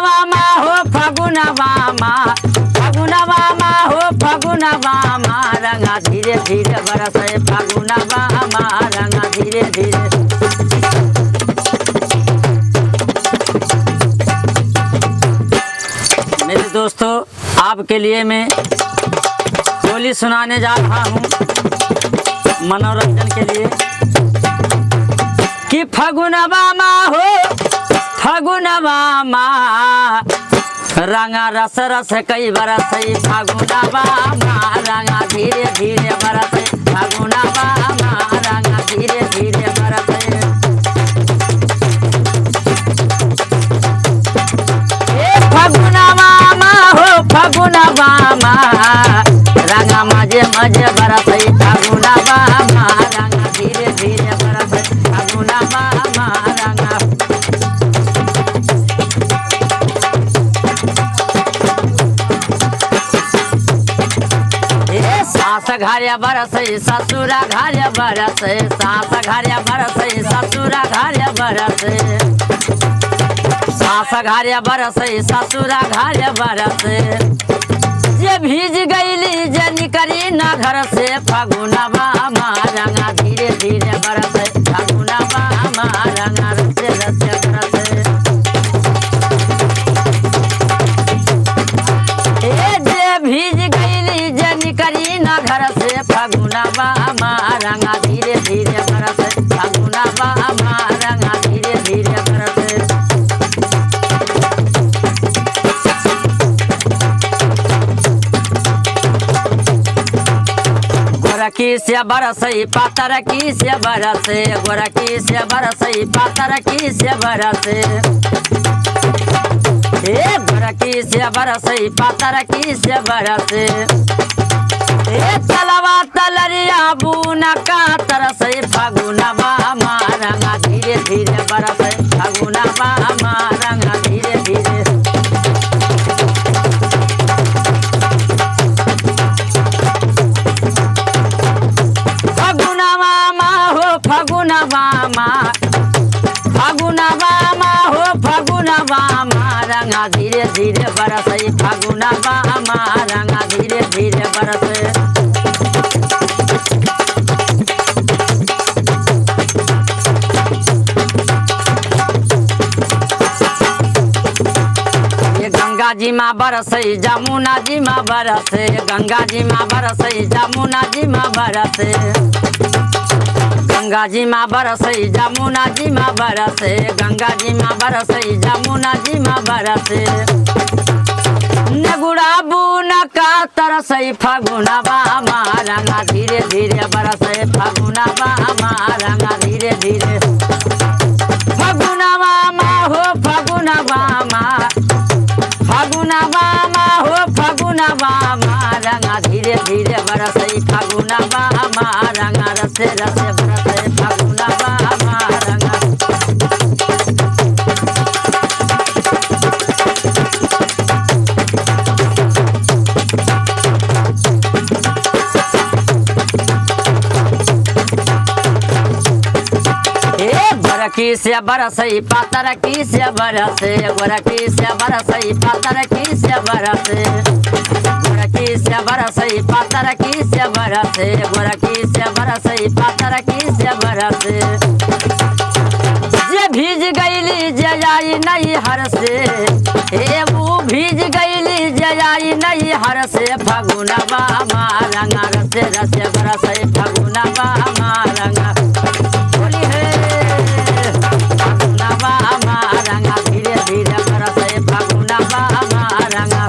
मा हो फगुनवा मा हो फगुनवा मा रंगा धीरे धीरे बरसे फगुनवा मा रंगा धीरे धीरे। मेरे दोस्तों, आपके लिए मैं होली सुनाने जा रहा हूँ मनोरंजन के लिए कि फगुनवा मा हो फगुनवा मा रंगा रस रस कई बरस फगुनवा मा रंगा धीरे धीरे बरस फगुनवा मा रंगा धीरे धीरे बरस। फगुनवा मा हो फगुनवा मा रंगा मजे मजे बरस फगुनवा मा रंगा धीरे धीरे बरस फगुनवा मा रंगा। सास घारिया बरस ससुरा घारिया बरस सास घारिया बरस ससुरा घारिया बरस सास घारिया बरस ससुरा घारिया बरस। जे भीज गईली जे निकरी न घर से फगुनवा मा रंगा धीरे धीरे बरस फगुनवा मा रंगा रसे रसे बरस। जे भीज गईली जे निकरी न घर से फगुनवा मा रंगा धीरे धीरे बरस फगुनवा मा रंगा धीरे धीरे बरस। गोरखी से बरस पातर की से बरस गोरखी से बरस पातर की से बरस। गोरखी से बरस पातर की से बरस। तलवा तलरिया बुना का तरस फगुनवा मा रंगा धीरे धीरे बरस फगुनवा मा रंगा धीरे धीरे। फगुनवा मा हो फगुनवा मा फगुनवा मा हो फगुनवा मा रंगा धीरे धीरे बरस फगुनवा मा रंगा धीरे धीरे बरस। गंगा जी माँ बरस जमुना जी माँ बरस गंगा जी माँ बरस जमुना जी माँ बरस गंगा जी माँ बरस जमुना जी माँ बरस गंगा जी माँ बरस जमुना जी माँ बरस। नेगुड़ा बुना का तरस फगुनवा मा रंगा धीरे धीरे बरस फगुनवा मा रंगा धीरे धीरे। फगुनवा मा हो फगुनवा मा फगुनवा मा हो फगुनवा मा रंगा धीरे धीरे बरस फगुनवा मा रंगा रसे रसे बरस फगुनवा मा रंगा। गोरखी से बरस पातर की से बरस गोरखी से बरस पातर की से बरस गोरखी से बरस पातर की से बरस गोरखी से बरस पातर की से बरस। जे भीज गईली जे आई नहीं हर से वो भीज गईली जे आई नहीं हर से फगुनवा मा रंगा रसे रसे बरस फगुनवा मा रंगा। धीरे धीरे बरस फगुनवा मा रंगा।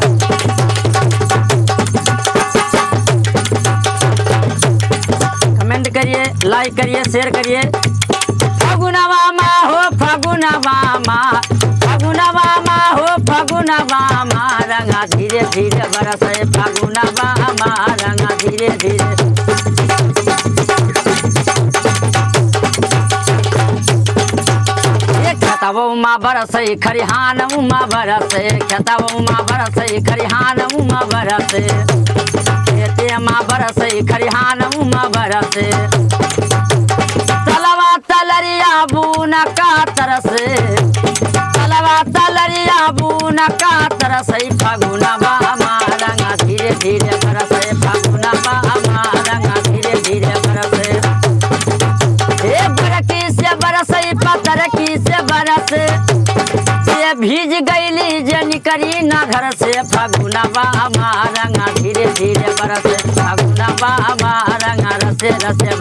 कमेंट करिए, लाइक करिए, शेयर करिए। फगुनवा मा हो फगुनवा मा फगुनवा मा हो फगुनवा मा रंगा धीरे धीरे बरस फगुनवा मा रंगा धीरे धीरे। खेतवा मा बरस खरिहान मा बरस खेतवा मा बरस खरिहान मा बरस खेते मा बरस खरिहान मा बरस। तलवा तलरिया बुना का तरस तलवा फगुनवा तलरिया बुन का तरसई फगुनवा रंगा धीरे धीरे बरसे फगुनवा रंगा धीरे धीरे बरसे ए बरकी से बरसई पतरकी से बरसे ये भीज गईली जे निकरी ना घर से फगुनवा रंगा धीरे धीरे बरसे फगुनवा रंगा रसे रसे